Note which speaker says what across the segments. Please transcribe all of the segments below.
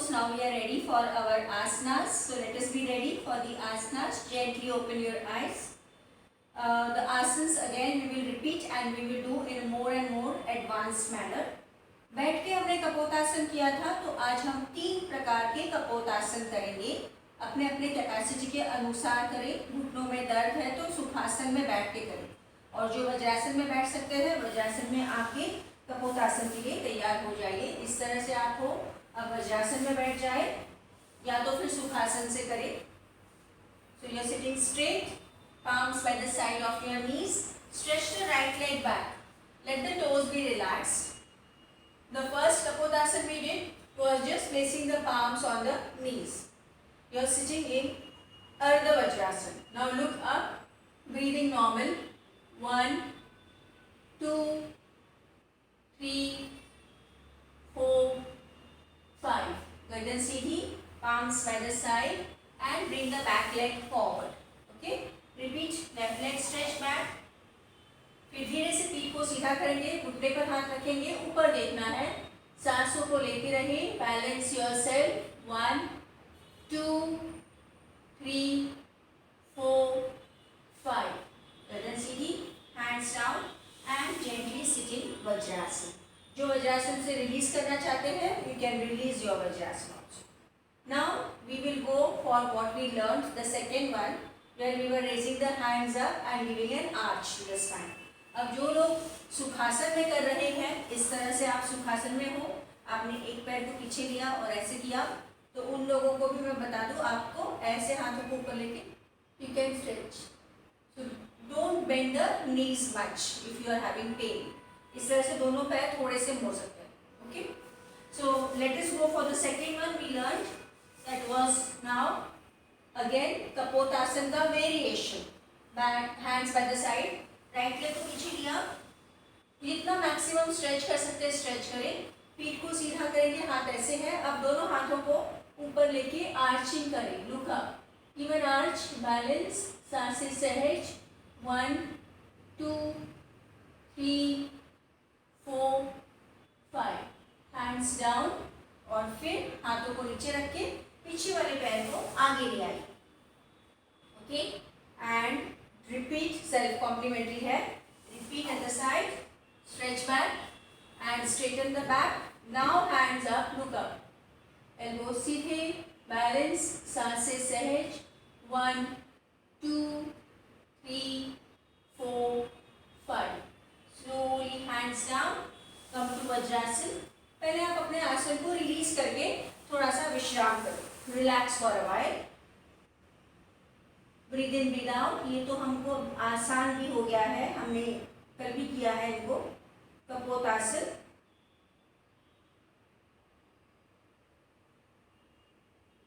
Speaker 1: toes. Now we are ready for our asanas. So let us be ready for the asanas. Gently open your eyes. The asanas again we will repeat and we will do in a more and more advanced manner. बैठ के हमने कपोतासन किया था, तो आज हम 3 प्रकार के कपोतासन करेंगे. अपने अपने कैपेसिटी के अनुसार करें. घुटनों में दर्द है तो सुखासन में बैठ के करें, और जो वज्रासन में बैठ सकते हैं वज्रासन में आके कपोतासन के लिए तैयार हो जाइए. इस तरह से आप हो, अब वज्रासन में बैठ जाए या तो फिर सुखासन से करें. So you are sitting straight, palms by the side of your knees. Stretch the right leg back. Let the toes be relaxed. The first kapotasan we did was just placing the palms on the knees. You are sitting in Ardha Vajrasana. Now look up, breathing normal. 1, 2, 3, 4, 5. Gardan seedhi, palms by the side, and bring the back leg forward. Okay. Repeat. Left leg stretch back. फिर धीरे से पीठ को सीधा करेंगे, घुटने पर हाथ रखेंगे, ऊपर देखना है, सांसों को लेते रहें. Balance yourself. 1, 2, 3, 4, 5. गर्दन सीधी, hands down and gently sitting vajrasana. जो वज्रासन से रिलीज करना चाहते हैं, you can release your vajrasana also. Now we will go for what we learned the second one, where we were raising the hands up and giving an arch to the spine. अब जो लोग सुखासन में कर रहे हैं, इस तरह से आप सुखासन में हो, आपने एक पैर को पीछे लिया और ऐसे किया, तो उन लोगों को भी मैं बता दूं, आपको ऐसे हाथों को ऊपर लेके you can stretch. So don't bend the knees much if you are having pain. इस तरह से दोनों पैर थोड़े से मोड़ सकते हैं. Okay. So let us go for the second one we learn. That was now again kapotasana का variation. Back hands by the side, right leg को पीछे लिया, जितना मैक्सिमम स्ट्रेच कर सकते हैं स्ट्रेच करें. पीठ को सीधा करेंगे, हाथ ऐसे है. अब दोनों हाथों को ऊपर लेके आर्चिंग करें. Look up, even arch, balance, सांसें सहज. 1, 2, 3, 4, 5. हैंड्स डाउन, और फिर हाथों को नीचे रख के पीछे वाले पैर को आगे ले आइए. Okay. And repeat. Self complementary है. Repeat at the side, stretch back and straighten the back. Now hands up, look up, elbows सीधे, balance, सांसें सहज. 1, 2, 3, 4, 5. slowly hands down, come to vajrasana. पहले आप अपने आसन को रिलीज करके थोड़ा सा विश्राम करो. Relax for a while. Breathe in breathe out. ये तो हमको आसान भी हो गया है, हमने कल भी किया है इनको. Kapotasana.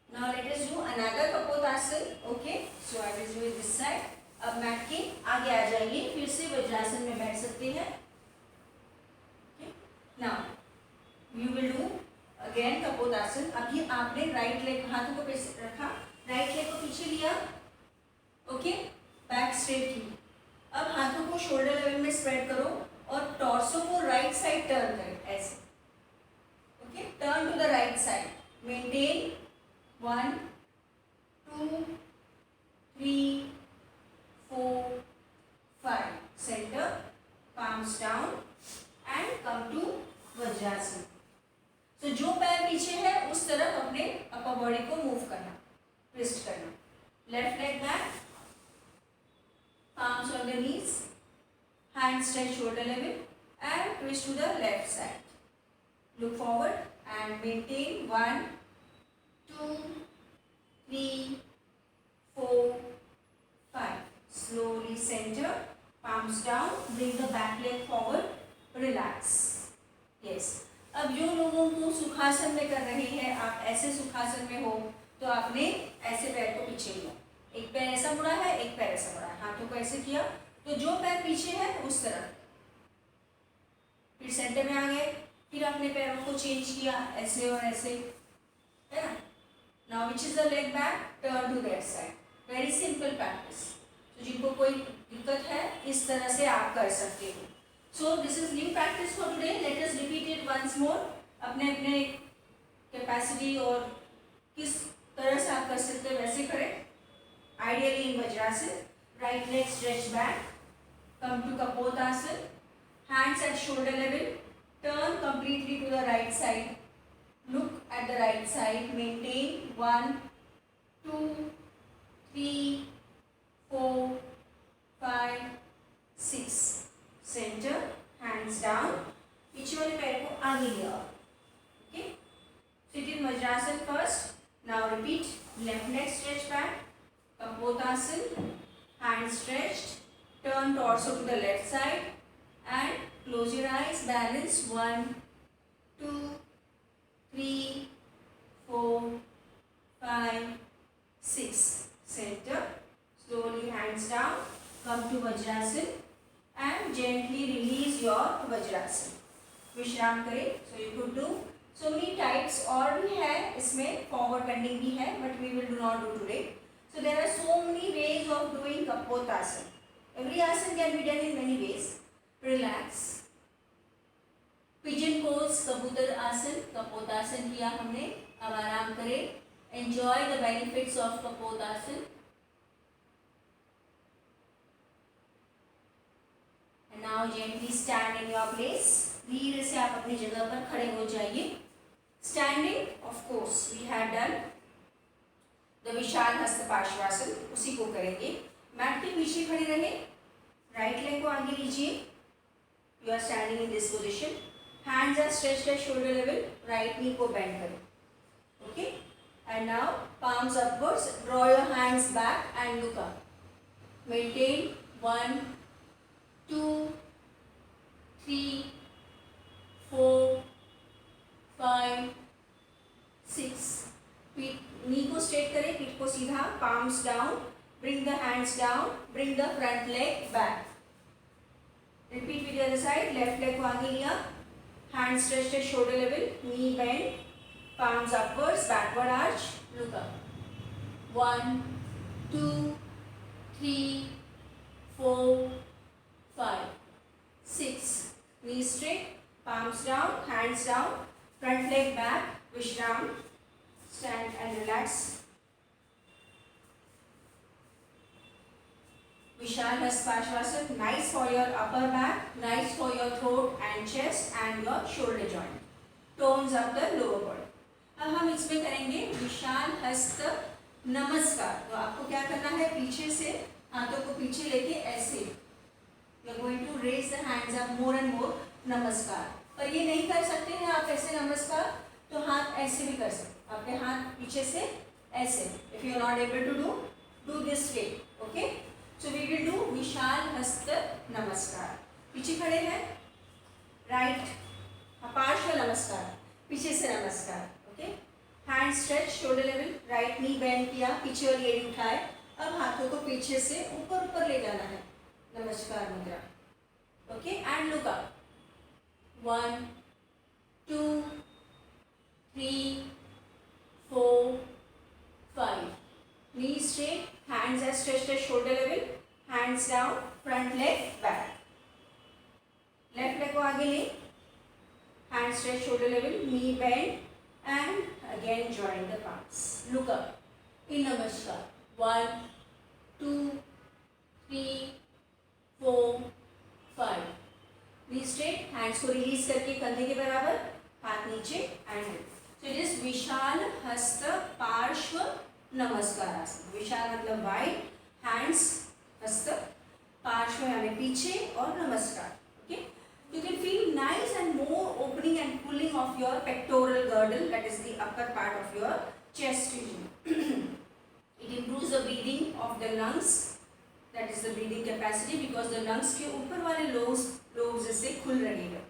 Speaker 1: Now let us do another kapotasana. Okay. So I will do it this side. अब मैट के आगे आ जाइए, फिर से वज्रासन में बैठ सकते हैं. Now you will do again kapotasana. अभी आपने राइट लेग, हाथों को रखा, राइट लेग को पीछे लिया. ओके. बैक स्ट्रेट की. अब हाथों को शोल्डर लेवल में स्प्रेड करो और टॉर्सो को राइट साइड टर्न करें ऐसे. Okay. Turn to the right side. Maintain. 1, 2, 3, 4, 5. Centre, palms down and come to vajrasana. तो जो पैर पीछे है उस तरफ अपने अपर बॉडी को मूव करना, ट्विस्ट करना. Left leg back, palms on the knees, hands stretch shoulder level and twist to the left side. Look forward and maintain. 1, 2, 3, 4, 5. Slowly center, palms down, bring the back leg forward, relax. Yes. अब जो लोगों को सुखासन में कर रहे हैं, आप ऐसे सुखासन में हो तो आपने ऐसे पैर को पीछे लिया, एक पैर ऐसा मुड़ा है, एक पैर ऐसा मुड़ा है, हाथों को ऐसे किया, तो जो पैर पीछे है उस तरफ. फिर सेंटर में आ गए, फिर अपने पैरों को चेंज किया ऐसे और ऐसे, है ना. Now which is the leg back, turn to that side. Very simple practice. तो जिनको कोई दिक्कत है इस तरह से आप कर सकते हो. So this is new practice for today. Let us repeat it once more. अपने अपने कैपेसिटी कैपेसिटी और किस तरह से आप कर सकते हैं वैसे करें. Ideally in Vajrasan, right leg stretch back, come to Kapotasana, hands at shoulder level, turn completely to the right side, look at the right side, maintain 1, 2, 3, 4, 5, 6, center, hands down, पीछे वाले पैर को आगे लिया. Okay, sit in Vajrasan first. Now repeat, left leg stretch back. Kapotasana, hands stretched, turn torso to the left side and close your eyes, balance 1, 2, 3, 4, 5, 6, center, slowly hands down, come to Vajrasan and gently release your Vajrasan. विश्राम करें. So you could do so many types और भी है इसमें, forward bending भी है, but we will do not do today. So there are so many ways of doing Kapotasana. Every asana can be done in many ways. Relax. Pigeon pose, कबूतर आसन, कपोतासन किया हमने. अब आराम करें. Enjoy the benefits of Kapotasana. And now gently stand in your place. धीरे से आप अपनी जगह पर खड़े हो जाइए. Standing, of course, we had done the vishal hasta parshvasana, उसी को करेंगे. मैट के पीछे खड़े रहे, राइट लेग को आगे लीजिए. You are standing in this position. Hands are stretched at shoulder level, right knee को बेंड करें. Okay, and now palms upwards, draw your hands back and look up. Maintain 1, 2, 3, 4, 5, 6. नी को स्ट्रेट करें, पीठ को सीधा, palms down, bring the hands down, bring the front leg back. Repeat with the other side. Left leg को आगे लिया, hands stretched at shoulder level, knee bend, palms upwards, backward arch, look up. 1, 2, 3, 4, 5, 6. Knee straight, palms down, hands down, front leg back, Vishram. Stand and relax. Vishal Hasta Parshavasana, nice for your upper back, nice for your throat and chest and your shoulder joint. Tones up the lower body. अब हम इसमें करेंगे विशाल हस्त नमस्कार. तो आपको क्या करना है, पीछे से हाथों को पीछे लेके ऐसे. You are going to raise the hands up more and more. नमस्कार. पर ये नहीं कर सकते हैं आप ऐसे नमस्कार, तो हाथ ऐसे भी कर सकते. आपके हाथ पीछे से ऐसे. If you are not able to do this way. Okay? So we will do विशाल हस्त नमस्कार. पीछे खड़े हैं, राइट पार्श्व नमस्कार, पीछे से नमस्कार. Okay, hand stretch shoulder level, right नी बेंड किया, पीछे वाली एड़ी उठाए. अब हाथों को पीछे से ऊपर ऊपर ले जाना है, नमस्कार मुद्रा. Okay, and look up. 1, 2, 3, 4, 5. Knee straight, hands are stretched at shoulder level, hands down, front leg back. Left leg को आगे ले, hands stretched shoulder level, knee bend and again join the palms. Look up in Namaskar. 1, 2, 3, 4, 5. Knee straight, hands को release करके कंधे के बराबर, हाथ नीचे and so it is विशाल हस्त पार्श्व नमस्कार आसन. विशाल मतलब वाइड, हैंड्स हस्त, पार्श्व यानी पीछे और नमस्कार. Okay, you can feel nice and more opening and pulling of your pectoral girdle, that is the upper part of your chest region. It improves the breathing of the lungs, that is the breathing capacity, because the lungs के ऊपर वाले lobes इससे खुल रहेगा.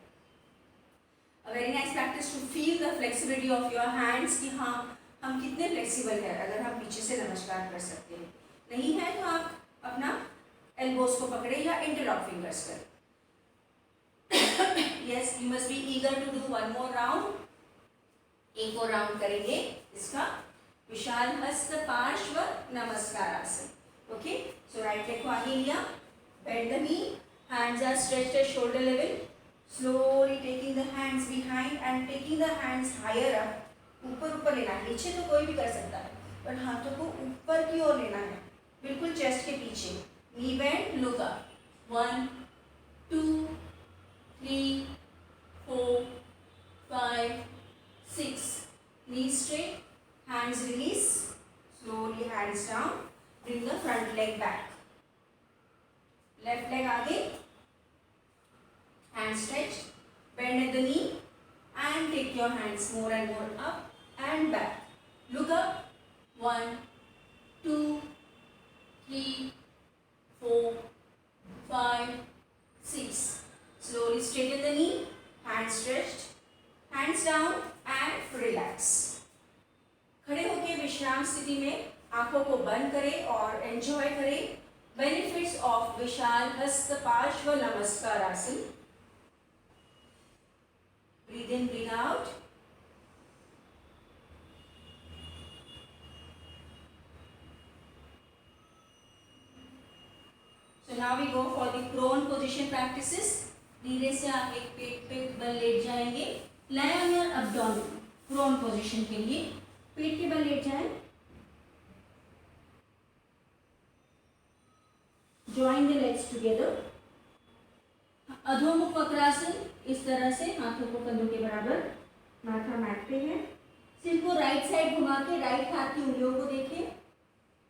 Speaker 1: A very nice practice to feel the flexibility of your hands कि हाँ हम कितने फ्लेक्सिबल है अगर हम पीछे से नमस्कार कर सकते हैं. नहीं है तो आप अपना एल्बोस को पकड़े या इंटरलॉक फिंगर्स करें. Yes, you must be eager to do one more round. एक और राउंड करेंगे इसका विशाल हस्त पार्श्व नमस्कार आसन. ओके, सो राइट लेग को आगे लिया, bend the knee, hands are stretched at shoulder level, slowly taking the hands behind and taking the hands higher up, ऊपर ऊपर लेना है, नीचे तो कोई भी कर सकता है, बट हाथों को ऊपर की ओर लेना है, बिल्कुल चेस्ट के पीछे। नी bend, look up, 1 2 3 4 5 6, knee straight, hands release, slowly hands down, bring the front leg back, left leg आगे, hand stretched, bend at the knee and take your hands more and more up and back. Look up, 1 2 3 4 5 6, slowly straighten the knee, hands stretched, hands down and relax. खड़े होकर विश्राम स्थिति में आंखों को बंद करें और एंजॉय करें बेनिफिट्स ऑफ विशाल हस्त पार्श्व नमस्कार आसन। Breathe in, breathe out. So now we go for the prone position practices. धीरे से आप एक पेट पे बल लेट जाएंगे। lie on your abdomen, prone position के लिए पेट के बल लेट जाएं। Join the legs together. अधोमुख Vakrasana, इस तरह से हाथों को कंधों के बराबर, माथा मैट पे है। सिर को राइट साइड घुमा के राइट हाथ की उंगलियों को देखें,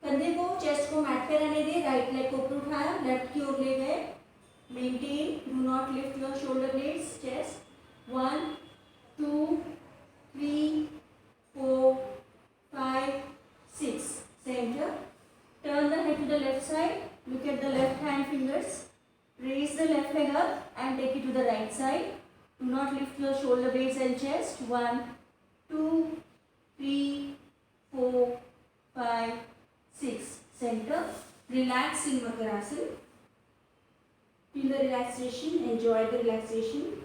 Speaker 1: कंधे को चेस्ट को मैट पे रहने दें, राइट लेग को ऊपर उठाया, लेफ्ट की ओर ले गए, maintain, do not lift your shoulder blades, chest, 1 2 3 4 5 6, center, turn the head to the left side, look at the left hand fingers, raise the left leg up and take it to the right side, do not lift your shoulder blades and chest, 1 2 3 4 5 6, center, relax in Makarasana, feel the relaxation, enjoy the relaxation.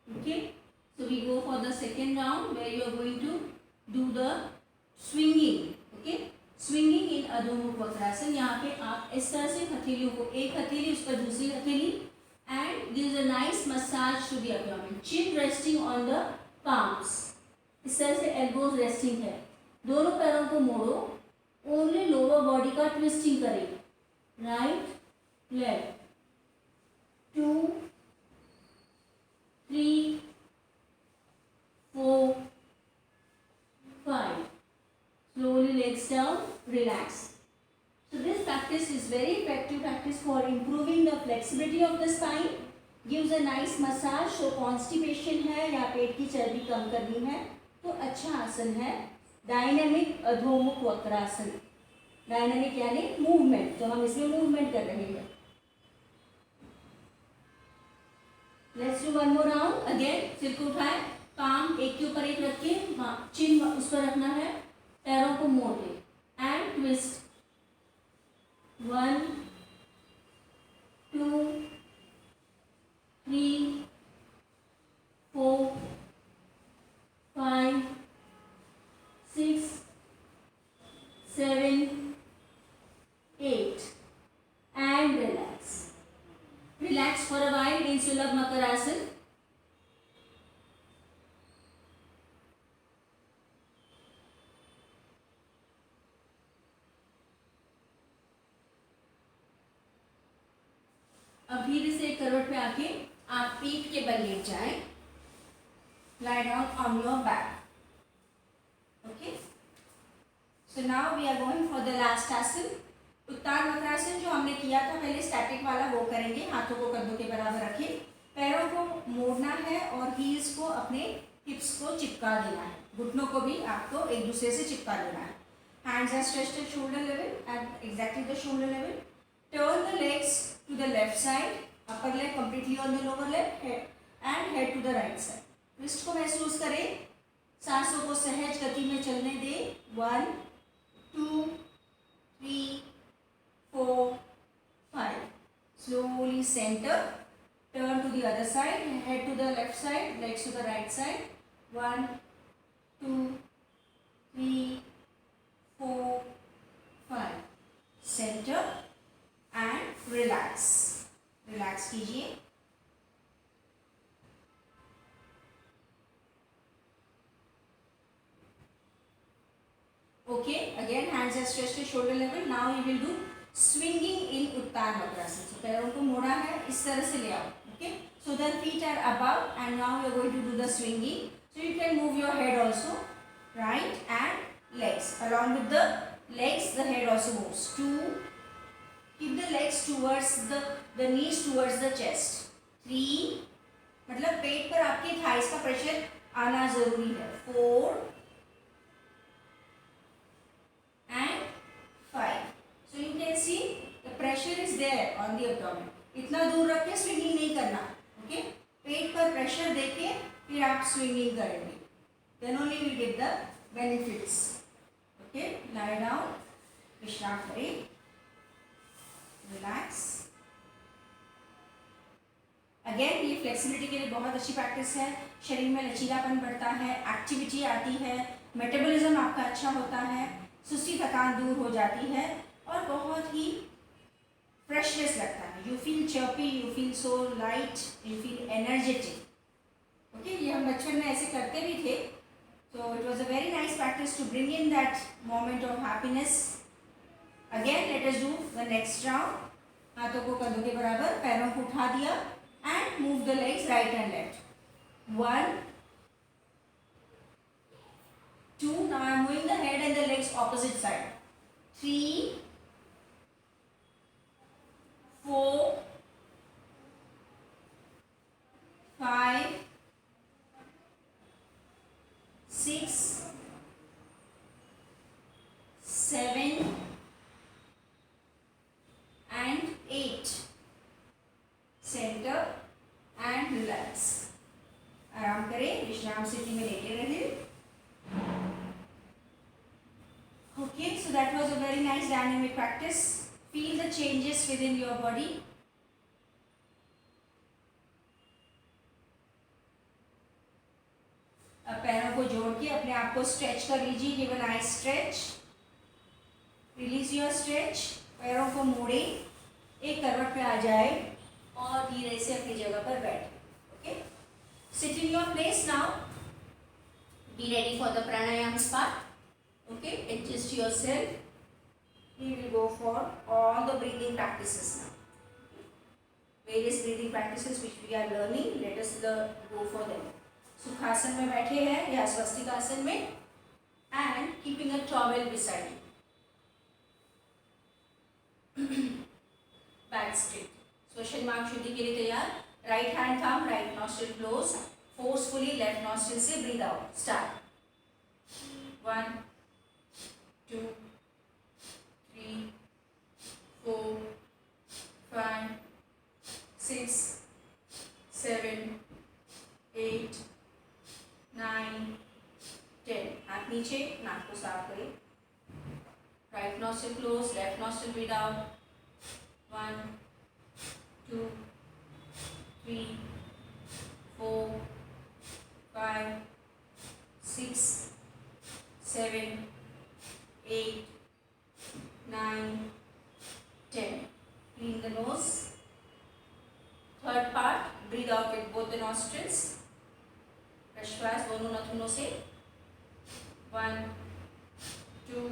Speaker 1: Okay, so we go for the second round where you are going to do the swinging. Okay, swinging in adhomukha vakrasana. यहाँ पे आप इस तरह से हथेलियों को, एक हथेली उस पर दूसरी हथेली, and gives a nice massage to the abdomen, chin resting on the palms, इस तरह से elbows resting है। दोनों पैरों को मोड़ो, only lower body का twisting करें, right leg, 2 3 4 5, slowly legs down, relax. So this practice is very effective practice for improving the flexibility of the spine, gives a nice massage. So constipation है या पेट की चर्बी कम करनी है तो अच्छा आसन है। डायनेमिक अधोमुख वक्रासन, डायनेमिक यानी मूवमेंट, तो हम इसमें मूवमेंट कर रहे हैं। Let's do one more round again. सिर को उठाएं, पाम एक के ऊपर एक रख के, चिन उस पर रखना है, पैरों को मोड़ लें and twist, 1 2 3 4 5 6 7 8 and relax. Relax for a while in Sulabh Makarasana. अब धीरे से करवट पे आके आप पीठ के बल लेट जाएं, lie down on your back. Okay, so now we are going for the last आसन, उत्तान वक्रासन। जो हमने किया था पहले स्टैटिक वाला वो करेंगे। हाथों को कंधों के बराबर रखें, पैरों को मोड़ना है और हील्स को अपने हिप्स को चिपका देना है, घुटनों को भी आपको एक दूसरे से चिपका देना है। Hands are stretched at shoulder level, at exactly the shoulder level. Turn the legs to the left side, upper leg completely on the lower leg and head to the right side. Wrist को महसूस करें, सांसों को सहज गति में चलने दें, 1 2 3 4 5, slowly center, turn to the other side, head to the left side, legs to the right side, 1 2 3 4 5, centre and relax. Relax कीजिए. Okay, again hands are stretched to shoulder level. Now you will do swinging in Uttan Vakrasana. So पैरों को मोड़ा है, इस तरह से ले आओ. Okay, so the feet are above and now you are going to do the swinging. So you can move your head also, right, and legs. Along with the legs, the head also moves. Two, keep the legs towards the knees towards the chest. Three, मतलब पेट पर आपके thighs का pressure आना जरूरी है. 4 and 5. So you can see the pressure is there on the abdomen. इतना दूर रख के स्विंगिंग नहीं करना. ओके, पेट पर प्रेशर देके फिर आप स्विंगिंग करेंगे. Then only we get the benefits. Okay, lie down, विश्राम करें, रिलैक्स. अगेन ये फ्लेक्सिबिलिटी के लिए बहुत अच्छी प्रैक्टिस है. शरीर में लचीलापन बढ़ता है, एक्टिविटी आती है, मेटाबॉलिज्म आपका अच्छा होता है, सुस्ती थकान दूर हो जाती है और बहुत ही फ्रेशनेस लगता है. You feel chirpy, you feel so light, you feel energetic. Okay, ये हम बचपन में ऐसे करते भी थे. So it was a very nice practice to bring in that moment of happiness. Again let us do the next round. हाथों को कंधों के बराबर, पैरों को उठा दिया and move the legs right and left. 1 2, now I am moving the head and the legs opposite side. 3 4 5 6 7 and 8. Centre and relax. आराम करें, विश्राम स्थिति में लेटे रहें. Okay, so that was a very nice dynamic practice. Feel the changes within your body. अब पैरों को जोड़ के अपने आप को स्ट्रेच कर लीजिए. Give a nice stretch. Release your stretch. पैरों को मोड़े, एक करवट पे आ जाए और धीरे से अपनी जगह पर बैठे. Okay, sit in your place now. Be ready for the pranayama part. Okay, adjust yourself. We will go for all the breathing practices now. Various breathing practices which we are learning. Let us go for them. सुखासन में बैठे हैं या स्वस्तिकासन में and keeping a towel beside you. Back straight. श्वसन मार्ग शुद्धि के लिए तैयार. Right hand thumb, right nostril close. Forcefully left nostril से breathe out. Start. 1 2 3 4 5 6 7 8 9 10. हाथ नीचे, नाक को साफ करें. Right nostril close, left nostril breathe out. 1 2 3 4 5 6 7 8 9 10. Clean the nose. Third part, breathe out with both the nostrils. प्रश्वास दोनों नाखूनों से. 1 2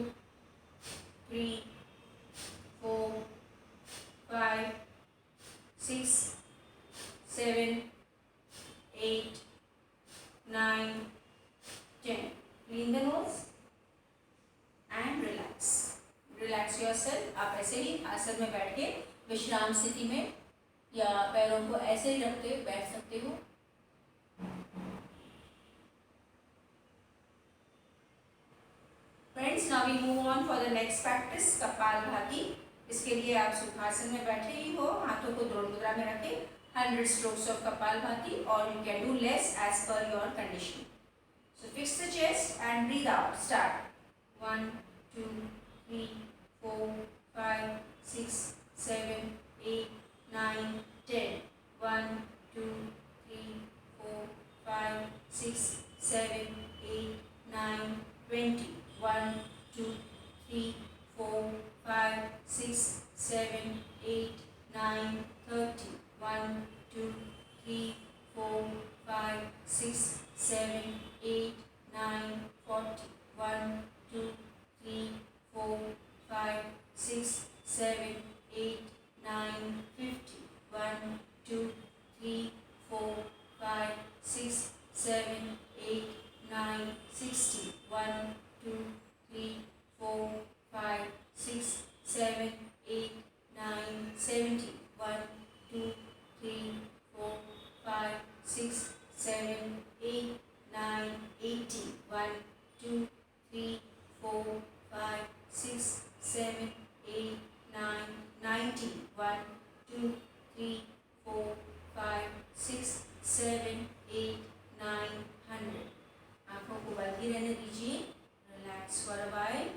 Speaker 1: 3 4 5 6 7 8 9 10. Clean the nose and relax. Relax yourself. आप ऐसे ही आसन में बैठ के विश्राम स्थिति में या पैरों को ऐसे ही रख के बैठ सकते हो. Friends, now we move on for the next practice, kapalbhati. इसके लिए आप सुखासन में बैठे ही हो, हाथों को द्रोण मुद्रा में रखें. 100 strokes of kapalbhati or you can do less as per your condition. So fix the chest and breathe out. Start. 1 2 3 4 5 6 7 8 9 10. 1 2 3 4 5 6 7 8 9 20. 1 2 3 4 5 6, 7, 8, 9, 30. 1, 2, 3, 4, 5, 6, 7, 8, 9, 40. 1, 2, 3, 4, 5, 6, 7, 8, 9, 50. 1, 2, 3, 4, 5, 6, 7, 8, 9, 60. 1, 2, 3, 4, 5, 6, 7, 8, 9, 70. 1, 2, 3, 4, 5, 6, 7, 8, 9, 80. 1, 2, 3, 4, 5, 6, 7, 8, 9, 90. 1, 2, 3, 4, 5, 6, 7, 8, 9, 100. आंखों को बंद ही रहने दीजिए. Relax for a while.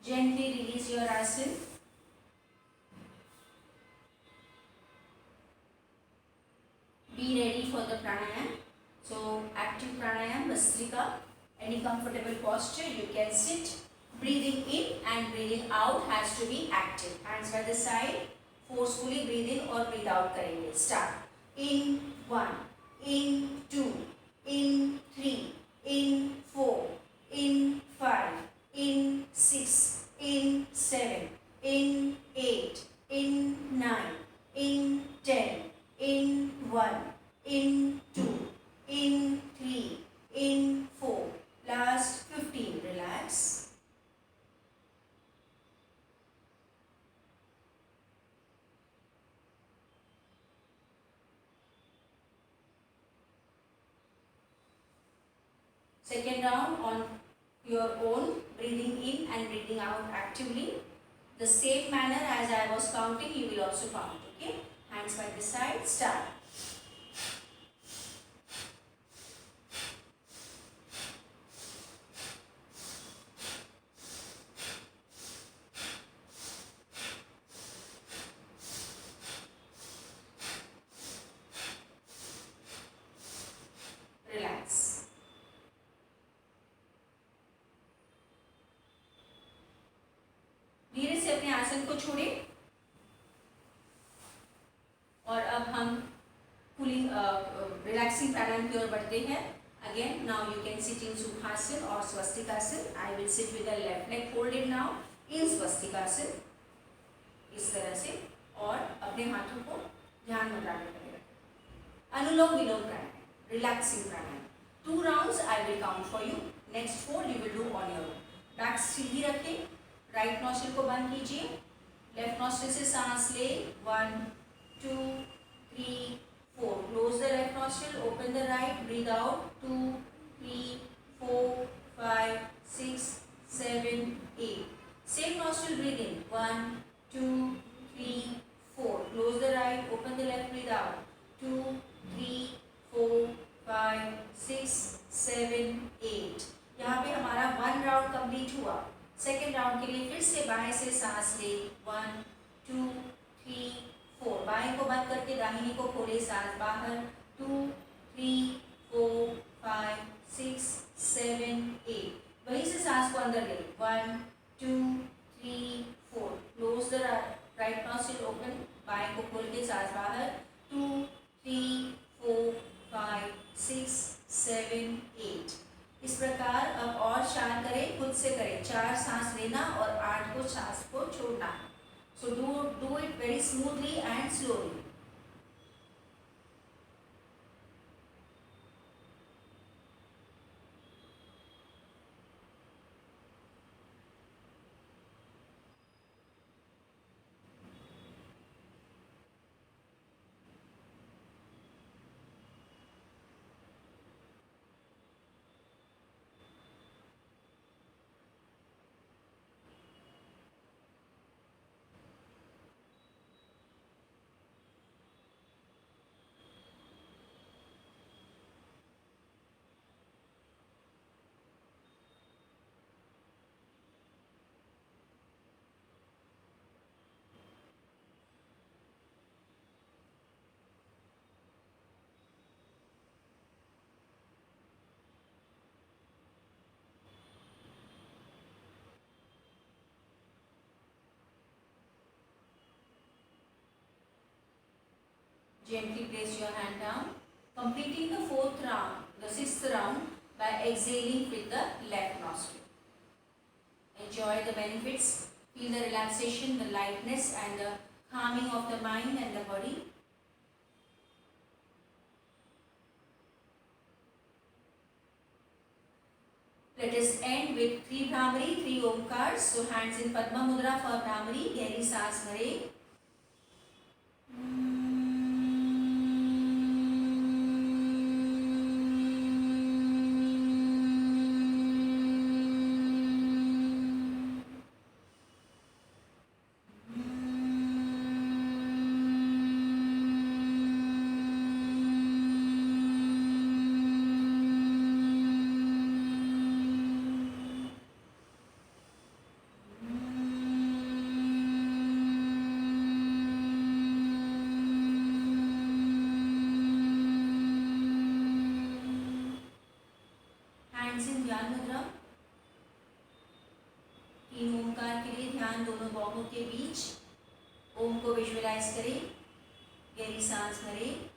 Speaker 1: Gently release your asin. Be ready for the pranayam. So active pranayam, Bhastrika. Any comfortable posture, you can sit. Breathing in and breathing out has to be active. Hands by the side. Forcefully breathe in or breathe out करेंगे. Start. In 1, in 2, in 3, in 4, in 5, in 6, in 7, in 8, in 9, in 10, in 1, in 2, in 3, in 4. Last 15. Relax. Second round on your own, breathing in and breathing out actively. The same manner as I was counting, you will also count. Okay? Hands by the side. Start. Relax. धीरे से अपने आसन को छोड़ें. और अब हम cooling relaxing प्राणायाम की ओर बढ़ते हैं. Again now you can sit in sukhasana और swastikasana. I will sit with the left leg folded now in swastikasana. इस तरह से. और अपने हाथों को ध्यान मुद्रा में करें. Anulom vilom pranayama, relaxing pranayama. 2 rounds I will count for you. Next 4 you will do on your own. Back सीधी रखें. राइट नॉस्ट्रिल को बंद कीजिए. लेफ्ट नॉस्ट्रिल से सांस ले. 1, 2, 3, 4. Close the left nostril. Open the right. Breathe out. 2, 3, 4, 5, 6, 7, 8. Same nostril. Breathe in. 1, 2, 3, 4. Close the right. Open the left. Breathe out. 2, 3, 4, 5, 6, 7, 8. यहाँ पे हमारा 1 राउंड कंप्लीट हुआ. सेकेंड राउंड के लिए फिर से बाएं से सांस ले. 1, 2, 3, 4. बाएं को बंद करके दाहिनी को खोले. सांस बाहर. 2, 3, 4, 5, 6, 7, 8. वहीं से सांस को अंदर ले. 1, 2, 3, 4. Close the right nostril. Open. बाएं को खोल के सांस बाहर. 2, 3, 4, 5, 6, 7, 8. इस प्रकार अब और शांत करें. खुद से करें. 4 सांस लेना और 8 को सांस को छोड़ना. So do it very smoothly and slowly. Gently place your hand down. Completing the fourth round, the sixth round by exhaling with the left nostril. Enjoy the benefits. Feel the relaxation, the lightness and the calming of the mind and the body. Let us end with 3 Bhramari, 3 Omkars. So hands in Padma Mudra for Bhramari. Gehri saans bhare. Hands in ध्यान मुद्रा. 3 ओमकार के लिए ध्यान दोनों बाहों के बीच. ओम को visualise करें. गहरी सांस भरें.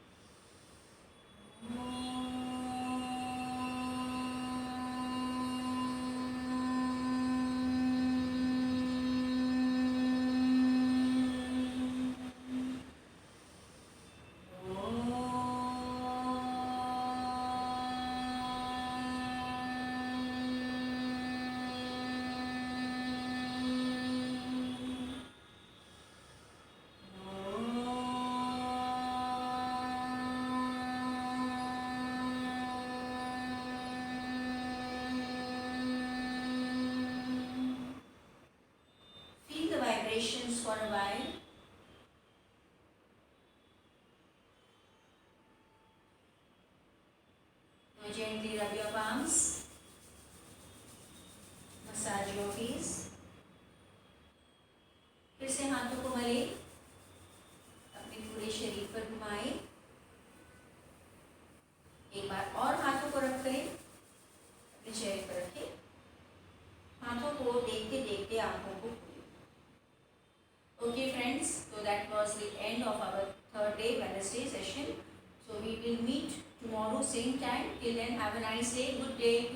Speaker 1: For a while. Now gently rub your palms. Massage your face. फिर से हाथों को मले. अपने पूरे शरीर पर घुमाएं. एक बार और हाथों को रख करें. अपने चेहरे पर रखें. हाथों को देखते देखते आंखों को. Okay friends, so that was the end of our third day Wednesday session. So we will meet tomorrow same time. Till then have a nice day. Good day.